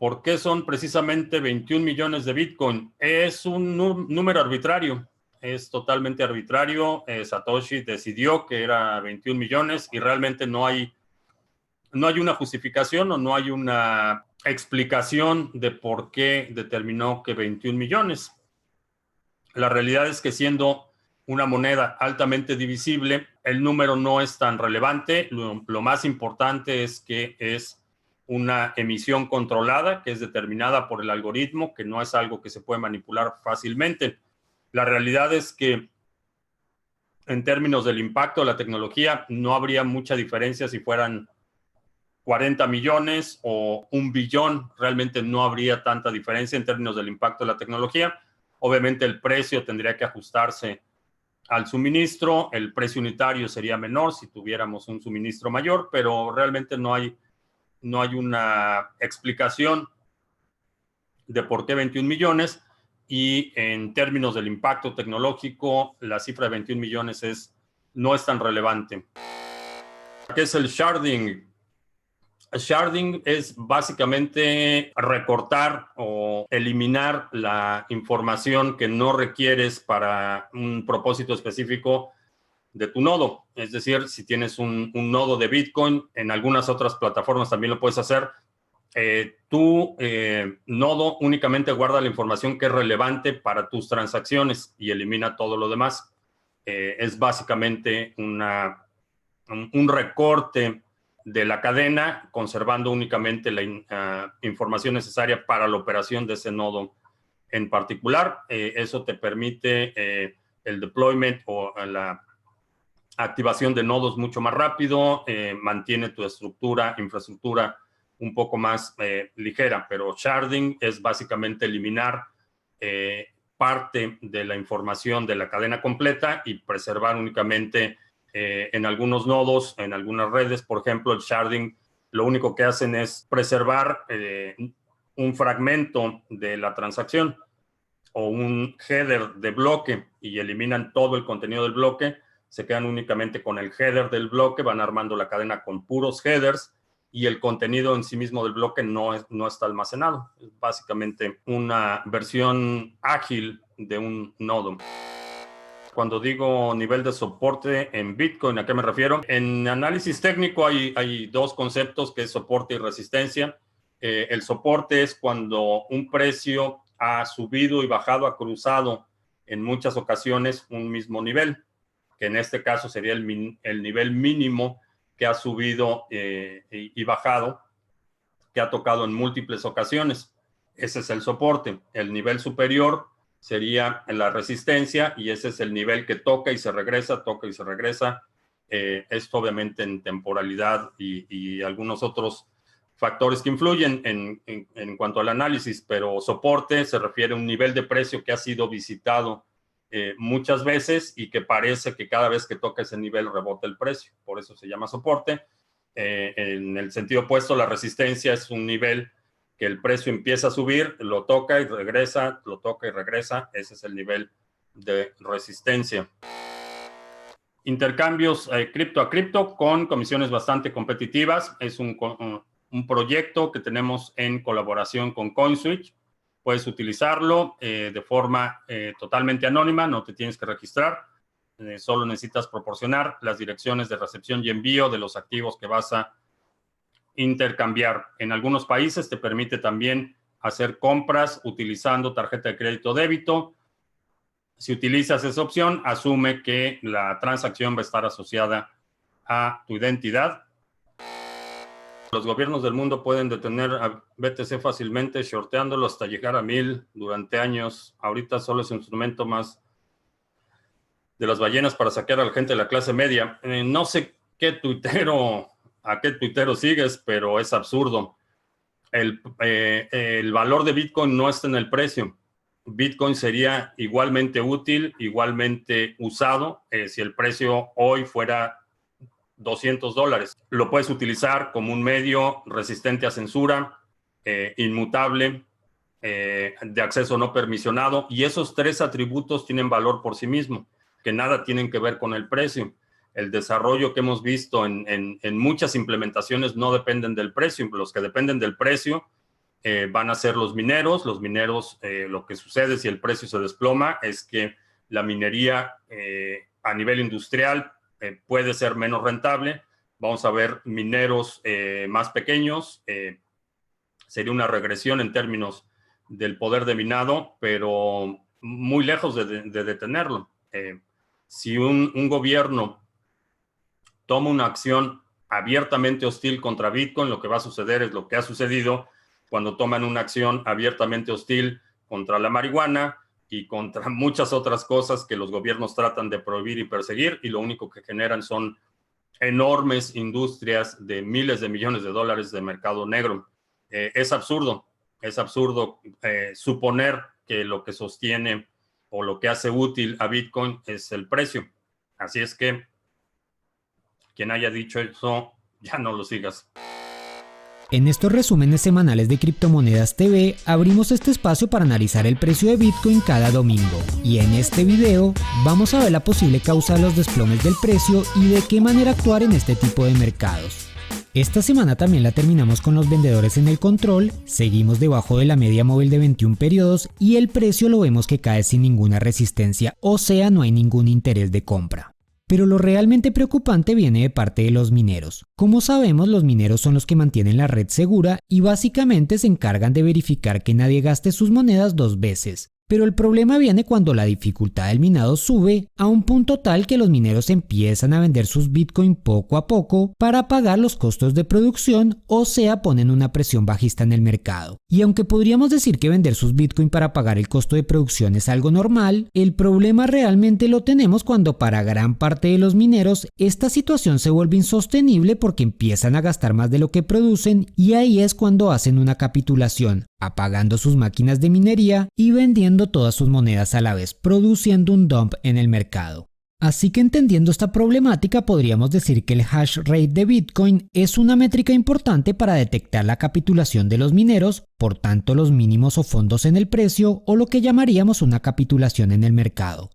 ¿Por qué son precisamente 21 millones de Bitcoin? Es un número arbitrario, es totalmente arbitrario. Satoshi decidió que era 21 millones y realmente no hay una justificación o no hay una explicación de por qué determinó que 21 millones. La realidad es que siendo una moneda altamente divisible, el número no es tan relevante. Lo más importante es que es una emisión controlada, que es determinada por el algoritmo, que no es algo que se puede manipular fácilmente. La realidad es que en términos del impacto de la tecnología, no habría mucha diferencia si fueran 40 millones o 1 billón. Realmente no habría tanta diferencia en términos del impacto de la tecnología. Obviamente el precio tendría que ajustarse al suministro, el precio unitario sería menor si tuviéramos un suministro mayor, pero realmente no hay una explicación de por qué 21 millones y en términos del impacto tecnológico, la cifra de 21 millones no es tan relevante. ¿Qué es el sharding? Sharding es básicamente recortar o eliminar la información que no requieres para un propósito específico de tu nodo. Es decir, si tienes un nodo de Bitcoin, en algunas otras plataformas también lo puedes hacer. Tu nodo únicamente guarda la información que es relevante para tus transacciones y elimina todo lo demás. Es básicamente un recorte de la cadena, conservando únicamente la información necesaria para la operación de ese nodo en particular. Eso te permite el deployment o la activación de nodos mucho más rápido, mantiene tu infraestructura un poco más ligera, pero sharding es básicamente eliminar parte de la información de la cadena completa y preservar únicamente en algunos nodos, en algunas redes. Por ejemplo, el sharding lo único que hacen es preservar un fragmento de la transacción o un header de bloque y eliminan todo el contenido del bloque, se quedan únicamente con el header del bloque, van armando la cadena con puros headers y el contenido en sí mismo del bloque no está almacenado. Es básicamente una versión ágil de un nodo. Cuando digo nivel de soporte en Bitcoin, ¿a qué me refiero? En análisis técnico hay dos conceptos, que es soporte y resistencia. El soporte es cuando un precio ha subido y bajado, ha cruzado en muchas ocasiones un mismo nivel, que en este caso sería el nivel mínimo que ha subido y bajado, que ha tocado en múltiples ocasiones. Ese es el soporte. El nivel superior sería la resistencia y ese es el nivel que toca y se regresa, toca y se regresa. Esto obviamente en temporalidad y algunos otros factores que influyen en cuanto al análisis, pero soporte se refiere a un nivel de precio que ha sido visitado muchas veces y que parece que cada vez que toca ese nivel rebota el precio. Por eso se llama soporte. En el sentido opuesto, la resistencia es un nivel que el precio empieza a subir, lo toca y regresa, lo toca y regresa. Ese es el nivel de resistencia. Intercambios cripto a cripto con comisiones bastante competitivas. Es un proyecto que tenemos en colaboración con CoinSwitch. Puedes utilizarlo de forma totalmente anónima, no te tienes que registrar. Solo necesitas proporcionar las direcciones de recepción y envío de los activos que vas a intercambiar. En algunos países te permite también hacer compras utilizando tarjeta de crédito o débito. Si utilizas esa opción, asume que la transacción va a estar asociada a tu identidad. Los gobiernos del mundo pueden detener a BTC fácilmente, shorteándolo hasta llegar a 1000 durante años. Ahorita solo es un instrumento más de las ballenas para saquear a la gente de la clase media. No sé a qué tuitero sigues, pero es absurdo. El valor de Bitcoin no está en el precio. Bitcoin sería igualmente útil, igualmente usado, si el precio hoy fuera $200. Lo puedes utilizar como un medio resistente a censura, inmutable, de acceso no permisionado, y esos tres atributos tienen valor por sí mismos, que nada tienen que ver con el precio. El desarrollo que hemos visto en muchas implementaciones no dependen del precio. Los que dependen del precio van a ser los mineros. Los mineros, lo que sucede si el precio se desploma es que la minería a nivel industrial puede ser menos rentable. Vamos a ver mineros más pequeños. Sería una regresión en términos del poder de minado, pero muy lejos de detenerlo. Si un gobierno toma una acción abiertamente hostil contra Bitcoin, lo que va a suceder es lo que ha sucedido cuando toman una acción abiertamente hostil contra la marihuana y contra muchas otras cosas que los gobiernos tratan de prohibir y perseguir, y lo único que generan son enormes industrias de miles de millones de dólares de mercado negro. Es absurdo suponer que lo que sostiene o lo que hace útil a Bitcoin es el precio. Así es que quien haya dicho eso, ya no lo sigas. En estos resúmenes semanales de Criptomonedas TV abrimos este espacio para analizar el precio de Bitcoin cada domingo, y en este video vamos a ver la posible causa de los desplomes del precio y de qué manera actuar en este tipo de mercados. Esta semana también la terminamos con los vendedores en el control, seguimos debajo de la media móvil de 21 periodos y el precio lo vemos que cae sin ninguna resistencia, o sea, no hay ningún interés de compra. Pero lo realmente preocupante viene de parte de los mineros. Como sabemos, los mineros son los que mantienen la red segura y básicamente se encargan de verificar que nadie gaste sus monedas dos veces. Pero el problema viene cuando la dificultad del minado sube a un punto tal que los mineros empiezan a vender sus Bitcoin poco a poco para pagar los costos de producción, o sea, ponen una presión bajista en el mercado. Y aunque podríamos decir que vender sus Bitcoin para pagar el costo de producción es algo normal, el problema realmente lo tenemos cuando para gran parte de los mineros esta situación se vuelve insostenible porque empiezan a gastar más de lo que producen, y ahí es cuando hacen una capitulación, apagando sus máquinas de minería y vendiendo todas sus monedas a la vez, produciendo un dump en el mercado. Así que entendiendo esta problemática, podríamos decir que el hash rate de Bitcoin es una métrica importante para detectar la capitulación de los mineros, por tanto los mínimos o fondos en el precio, o lo que llamaríamos una capitulación en el mercado.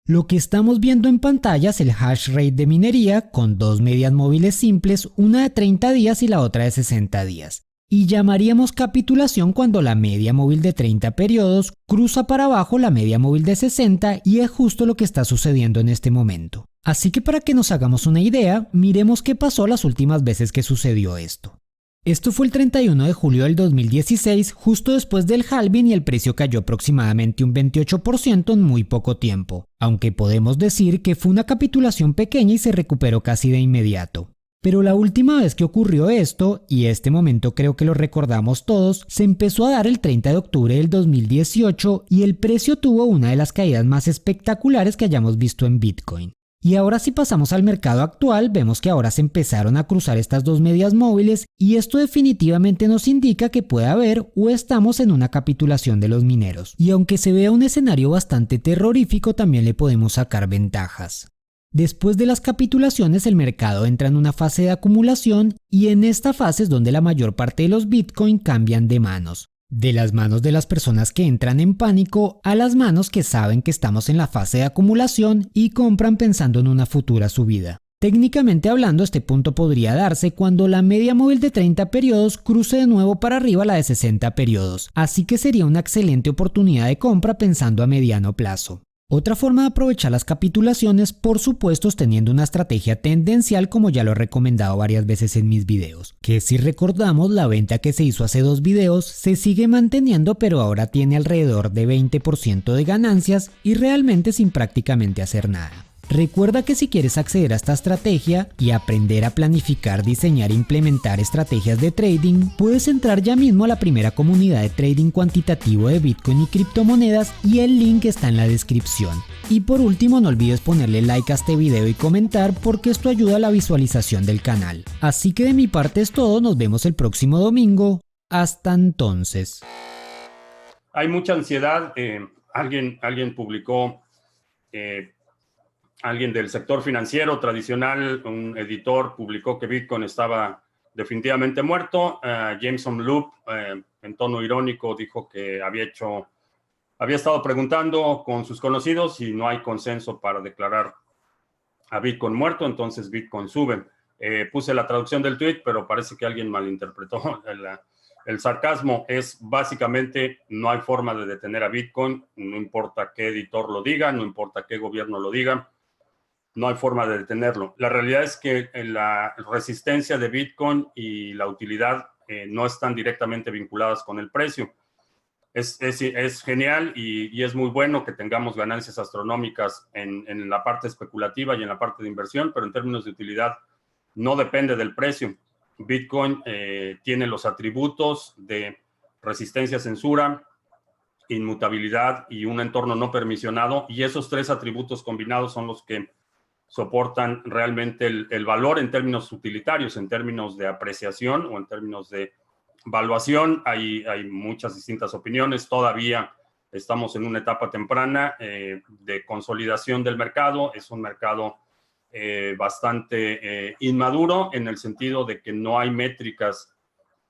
Lo que estamos viendo en pantalla es el hash rate de minería con dos medias móviles simples, una de 30 días y la otra de 60 días. Y llamaríamos capitulación cuando la media móvil de 30 periodos cruza para abajo la media móvil de 60, y es justo lo que está sucediendo en este momento. Así que para que nos hagamos una idea, miremos qué pasó las últimas veces que sucedió esto. Esto fue el 31 de julio del 2016, justo después del halving, y el precio cayó aproximadamente un 28% en muy poco tiempo, aunque podemos decir que fue una capitulación pequeña y se recuperó casi de inmediato. Pero la última vez que ocurrió esto, y este momento creo que lo recordamos todos, se empezó a dar el 30 de octubre del 2018 y el precio tuvo una de las caídas más espectaculares que hayamos visto en Bitcoin. Y ahora si pasamos al mercado actual, vemos que ahora se empezaron a cruzar estas dos medias móviles, y esto definitivamente nos indica que puede haber o estamos en una capitulación de los mineros. Y aunque se vea un escenario bastante terrorífico, también le podemos sacar ventajas. Después de las capitulaciones, el mercado entra en una fase de acumulación, y en esta fase es donde la mayor parte de los Bitcoin cambian de manos. De las manos de las personas que entran en pánico a las manos que saben que estamos en la fase de acumulación y compran pensando en una futura subida. Técnicamente hablando, este punto podría darse cuando la media móvil de 30 periodos cruce de nuevo para arriba la de 60 periodos, así que sería una excelente oportunidad de compra pensando a mediano plazo. Otra forma de aprovechar las capitulaciones, por supuesto, es teniendo una estrategia tendencial, como ya lo he recomendado varias veces en mis videos, que si recordamos, la venta que se hizo hace 2 videos se sigue manteniendo, pero ahora tiene alrededor de 20% de ganancias y realmente sin prácticamente hacer nada. Recuerda que si quieres acceder a esta estrategia y aprender a planificar, diseñar e implementar estrategias de trading, puedes entrar ya mismo a la primera comunidad de trading cuantitativo de Bitcoin y criptomonedas, y el link está en la descripción. Y por último, no olvides ponerle like a este video y comentar, porque esto ayuda a la visualización del canal. Así que de mi parte es todo, nos vemos el próximo domingo. Hasta entonces. Hay mucha ansiedad. Alguien publicó... Alguien del sector financiero tradicional, un editor, publicó que Bitcoin estaba definitivamente muerto. Jameson Loop, en tono irónico, dijo que había estado preguntando con sus conocidos y no hay consenso para declarar a Bitcoin muerto, entonces Bitcoin sube. Puse la traducción del tweet, pero parece que alguien malinterpretó El sarcasmo es básicamente no hay forma de detener a Bitcoin, no importa qué editor lo diga, no importa qué gobierno lo diga, no hay forma de detenerlo. La realidad es que la resistencia de Bitcoin y la utilidad no están directamente vinculadas con el precio. Es genial y es muy bueno que tengamos ganancias astronómicas en la parte especulativa y en la parte de inversión, pero en términos de utilidad no depende del precio. Bitcoin tiene los atributos de resistencia a censura, inmutabilidad y un entorno no permisionado, y esos tres atributos combinados son los que soportan realmente el valor en términos utilitarios, en términos de apreciación o en términos de valuación. Hay muchas distintas opiniones. Todavía estamos en una etapa temprana de consolidación del mercado. Es un mercado bastante inmaduro en el sentido de que no hay métricas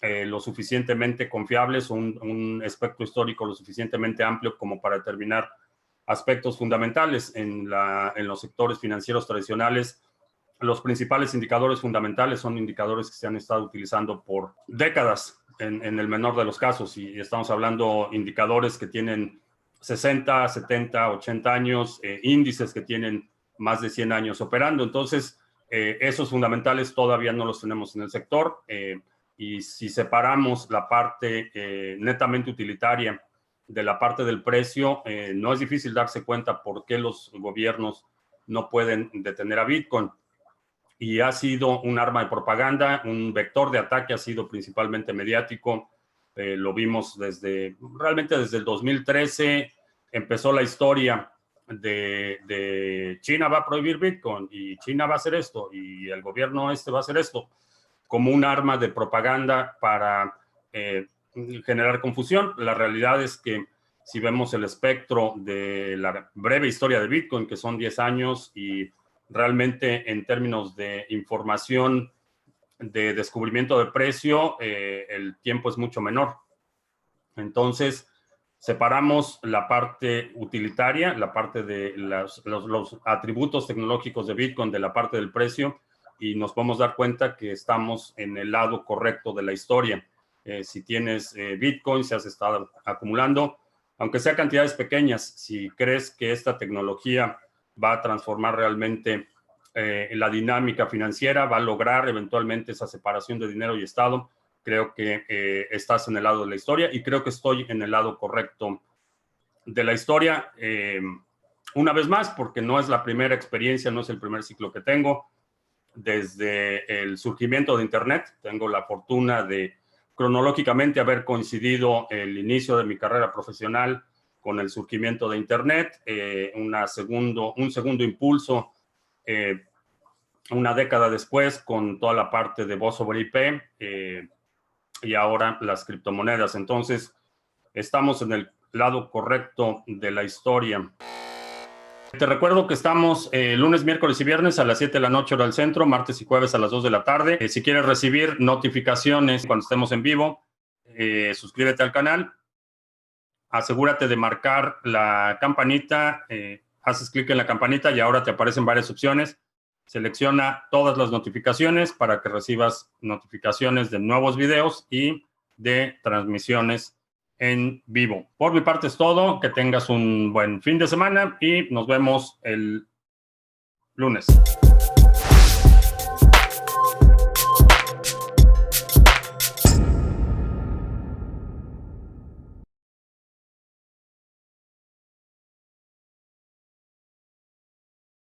lo suficientemente confiables o un espectro histórico lo suficientemente amplio como para determinar aspectos fundamentales en los sectores financieros tradicionales. Los principales indicadores fundamentales son indicadores que se han estado utilizando por décadas en el menor de los casos, y estamos hablando indicadores que tienen 60, 70, 80 años, índices que tienen más de 100 años operando. Entonces, esos fundamentales todavía no los tenemos en el sector, y si separamos la parte netamente utilitaria de la parte del precio, no es difícil darse cuenta por qué los gobiernos no pueden detener a Bitcoin. Y ha sido un arma de propaganda, un vector de ataque, ha sido principalmente mediático. Lo vimos realmente desde el 2013, empezó la historia de China va a prohibir Bitcoin y China va a hacer esto y el gobierno va a hacer esto, como un arma de propaganda para generar confusión. La realidad es que si vemos el espectro de la breve historia de Bitcoin, que son 10 años, y realmente en términos de información de descubrimiento de precio, el tiempo es mucho menor. Entonces, separamos la parte utilitaria, la parte de los atributos tecnológicos de Bitcoin de la parte del precio, y nos podemos dar cuenta que estamos en el lado correcto de la historia. Si tienes Bitcoin, si has estado acumulando, aunque sea cantidades pequeñas, si crees que esta tecnología va a transformar realmente la dinámica financiera, va a lograr eventualmente esa separación de dinero y Estado, creo que estás en el lado de la historia, y creo que estoy en el lado correcto de la historia. Una vez más, porque no es la primera experiencia, no es el primer ciclo que tengo. Desde el surgimiento de Internet, tengo la fortuna de cronológicamente haber coincidido el inicio de mi carrera profesional con el surgimiento de Internet, un segundo impulso una década después con toda la parte de voz sobre IP, y ahora las criptomonedas. Entonces, estamos en el lado correcto de la historia. Te recuerdo que estamos lunes, miércoles y viernes a las 7 de la noche hora del centro, martes y jueves a las 2 de la tarde. Si quieres recibir notificaciones cuando estemos en vivo, suscríbete al canal. Asegúrate de marcar la campanita, haces clic en la campanita y ahora te aparecen varias opciones. Selecciona todas las notificaciones para que recibas notificaciones de nuevos videos y de transmisiones en vivo. Por mi parte es todo. Que tengas un buen fin de semana y nos vemos el lunes.